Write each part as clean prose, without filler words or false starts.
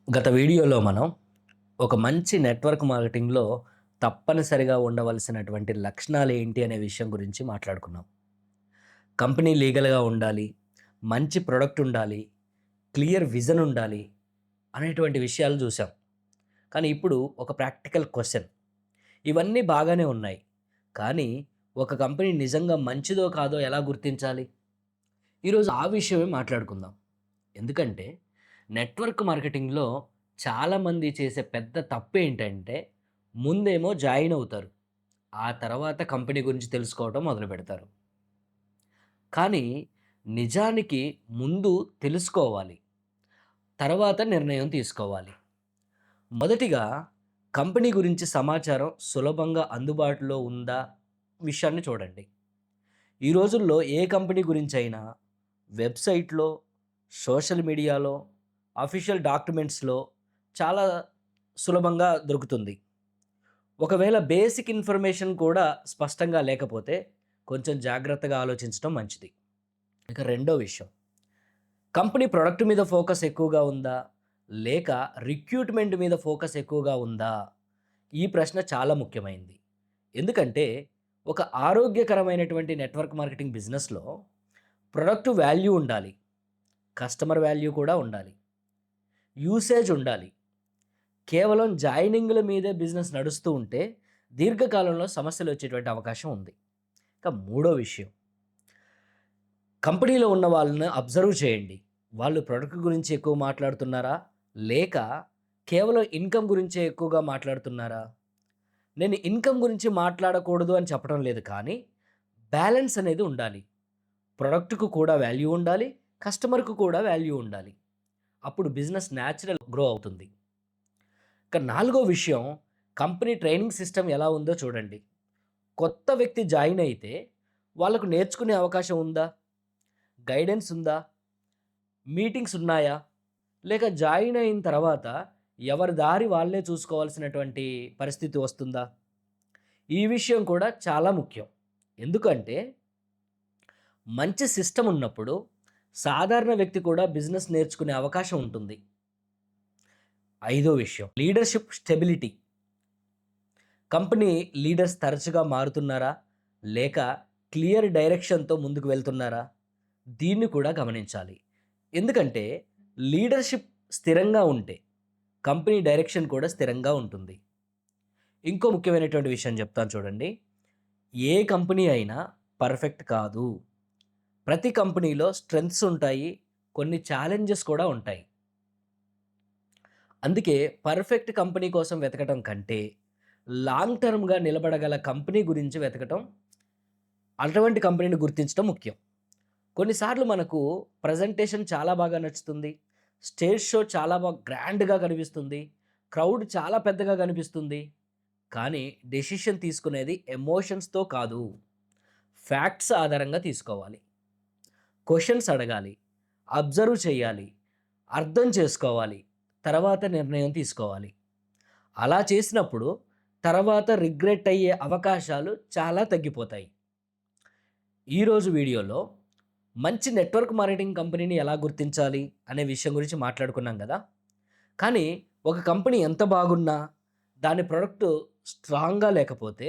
గత వీడియోలో మనం ఒక మంచి నెట్వర్క్ మార్కెటింగ్‌లో తప్పనిసరిగా ఉండవలసినటువంటి లక్షణాలు ఏంటి అనే విషయం గురించి మాట్లాడుకున్నాం. కంపెనీ లీగల్‌గా ఉండాలి, మంచి ప్రొడక్ట్ ఉండాలి, క్లియర్ విజన్ ఉండాలి అనేటువంటి విషయాలు చూసాం. కానీ ఇప్పుడు ఒక ప్రాక్టికల్ క్వెషన్. ఇవన్నీ బాగానే ఉన్నాయి. కానీ ఒక కంపెనీ నిజంగా మంచిదో కాదో ఎలా గుర్తించాలి? ఈరోజు ఆ విషయమే మాట్లాడుకుందాం. ఎందుకంటే నెట్వర్క్ మార్కెటింగ్‌లో చాలామంది చేసే పెద్ద తప్పేంటంటే ముందేమో జాయిన్ అవుతారు. ఆ తర్వాత కంపెనీ గురించి తెలుసుకోవడం మొదలుపెడతారు. కానీ నిజానికి ముందు తెలుసుకోవాలి. తర్వాత నిర్ణయం తీసుకోవాలి. మొదటిగా కంపెనీ గురించి సమాచారం సులభంగా అందుబాటులో ఉందా విషయాన్ని చూడండి. ఈ రోజుల్లో ఏ కంపెనీ గురించైనా వెబ్‌సైట్‌లో, సోషల్ మీడియాలో, అఫీషియల్ డాక్యుమెంట్స్‌లో చాలా సులభంగా దొరుకుతుంది. ఒకవేళ బేసిక్ ఇన్ఫర్మేషన్ కూడా స్పష్టంగా లేకపోతే కొంచెం జాగ్రత్తగా ఆలోచించడం మంచిది. ఇక రెండో విషయం, కంపెనీ ప్రొడక్ట్ మీద ఫోకస్ ఎక్కువగా ఉందా? లేక రిక్రూట్‌మెంట్ మీద ఫోకస్ ఎక్కువగా ఉందా? ఈ ప్రశ్న చాలా ముఖ్యమైనది. ఎందుకంటే ఒక ఆరోగ్యకరమైనటువంటి నెట్వర్క్ మార్కెటింగ్ బిజినెస్‌లో ప్రొడక్ట్ వాల్యూ ఉండాలి. కస్టమర్ వాల్యూ కూడా ఉండాలి. యూసేజ్ ఉండాలి. కేవలం జాయినింగ్‌ల మీదే బిజినెస్ నడుస్తూ ఉంటే దీర్ఘకాలంలో సమస్యలొచ్చేటువంటి అవకాశం ఉంది. ఇక మూడో విషయం, కంపెనీలో ఉన్న వాళ్ళని అబ్జర్వ్ చేయండి. వాళ్ళు ప్రొడక్ట్ గురించి ఎక్కువ మాట్లాడుతున్నారా? లేక కేవలం ఇన్‌కమ్ గురించే ఎక్కువగా మాట్లాడుతున్నారా? నేను ఇన్‌కమ్ గురించి మాట్లాడకూడదు అని చెప్పడం లేదు కానీ, బ్యాలెన్స్ అనేది ఉండాలి. ప్రొడక్ట్‌కు కూడా వాల్యూ ఉండాలి. కస్టమర్‌కు కూడా వాల్యూ ఉండాలి. అప్పుడు బిజినెస్ న్యాచురల్ గ్రో అవుతుంది. ఇక నాలుగో విషయం, కంపెనీ ట్రైనింగ్ సిస్టమ్ ఎలా ఉందో చూడండి. కొత్త వ్యక్తి జాయిన్ అయితే వాళ్ళకు నేర్చుకునే అవకాశం ఉందా? గైడెన్స్ ఉందా? మీటింగ్స్ ఉన్నాయా? లేక జాయిన్ అయిన తర్వాత ఎవరి దారి వాళ్ళే చూసుకోవాల్సినటువంటి పరిస్థితి వస్తుందా? ఈ విషయం కూడా చాలా ముఖ్యం. ఎందుకంటే మంచి సిస్టమ్ ఉన్నప్పుడు సాధారణ వ్యక్తి కూడా బిజినెస్ నేర్చుకునే అవకాశం ఉంటుంది. ఐదో విషయం, లీడర్‌షిప్ స్టెబిలిటీ. కంపెనీ లీడర్స్ తరచుగా మారుతున్నారా? లేక క్లియర్ డైరెక్షన్‌తో ముందుకు వెళ్తున్నారా? దీన్ని కూడా గమనించాలి. ఎందుకంటే లీడర్‌షిప్ స్థిరంగా ఉంటే కంపెనీ డైరెక్షన్ కూడా స్థిరంగా ఉంటుంది. ఇంకో ముఖ్యమైనటువంటి విషయం చెప్తాను చూడండి. ఏ కంపెనీ అయినా పర్ఫెక్ట్ కాదు. ప్రతి కంపెనీలో స్ట్రెంగ్త్స్ ఉంటాయి. కొన్ని ఛాలెంజెస్ కూడా ఉంటాయి. అందుకే పర్ఫెక్ట్ కంపెనీ కోసం వెతకటం కంటే లాంగ్ టర్మ్‌గా నిలబడగల కంపెనీ గురించి వెతకటం, అటువంటి కంపెనీని గుర్తించడం ముఖ్యం. కొన్నిసార్లు మనకు ప్రజెంటేషన్ చాలా బాగా నచ్చుతుంది. స్టేజ్ షో చాలా గ్రాండ్‌గా కనిపిస్తుంది. క్రౌడ్ చాలా పెద్దగా కనిపిస్తుంది. కానీ డెసిషన్ తీసుకునేది ఎమోషన్స్‌తో కాదు. ఫ్యాక్ట్స్ ఆధారంగా తీసుకోవాలి. క్వెషన్స్ అడగాలి. అబ్జర్వ్ చేయాలి. అర్థం చేసుకోవాలి. తర్వాత నిర్ణయం తీసుకోవాలి. అలా చేసినప్పుడు తర్వాత రిగ్రెట్ అయ్యే అవకాశాలు చాలా తగ్గిపోతాయి. ఈరోజు వీడియోలో మంచి నెట్వర్క్ మార్కెటింగ్ కంపెనీని ఎలా గుర్తించాలి అనే విషయం గురించి మాట్లాడుకున్నాం కదా! కానీ ఒక కంపెనీ ఎంత బాగున్నా దాని ప్రొడక్ట్ స్ట్రాంగ్‌గా లేకపోతే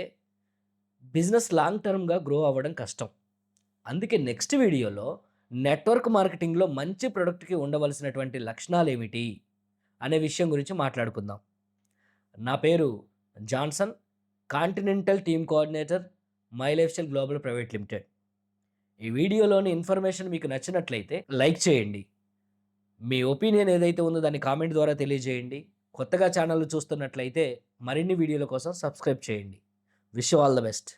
బిజినెస్ లాంగ్ టర్మ్‌గా గ్రో అవ్వడం కష్టం. అందుకే నెక్స్ట్ వీడియోలో నెట్వర్క్ మార్కెటింగ్‌లో మంచి ప్రొడక్ట్‌కి ఉండవలసినటువంటి లక్షణాలేమిటి అనే విషయం గురించి మాట్లాడుకుందాం. నా పేరు Johnson, continental team coordinator, my life style global private limited. ఈ వీడియోలోని ఇన్ఫర్మేషన్ మీకు నచ్చినట్లయితే లైక్ చేయండి. మీ ఒపీనియన్ ఏదైతే ఉందో దాన్ని కామెంట్ ద్వారా తెలియజేయండి. కొత్తగా ఛానల్ చూస్తున్నట్లయితే మరిన్ని వీడియోల కోసం సబ్స్క్రైబ్ చేయండి. Wish you all the best.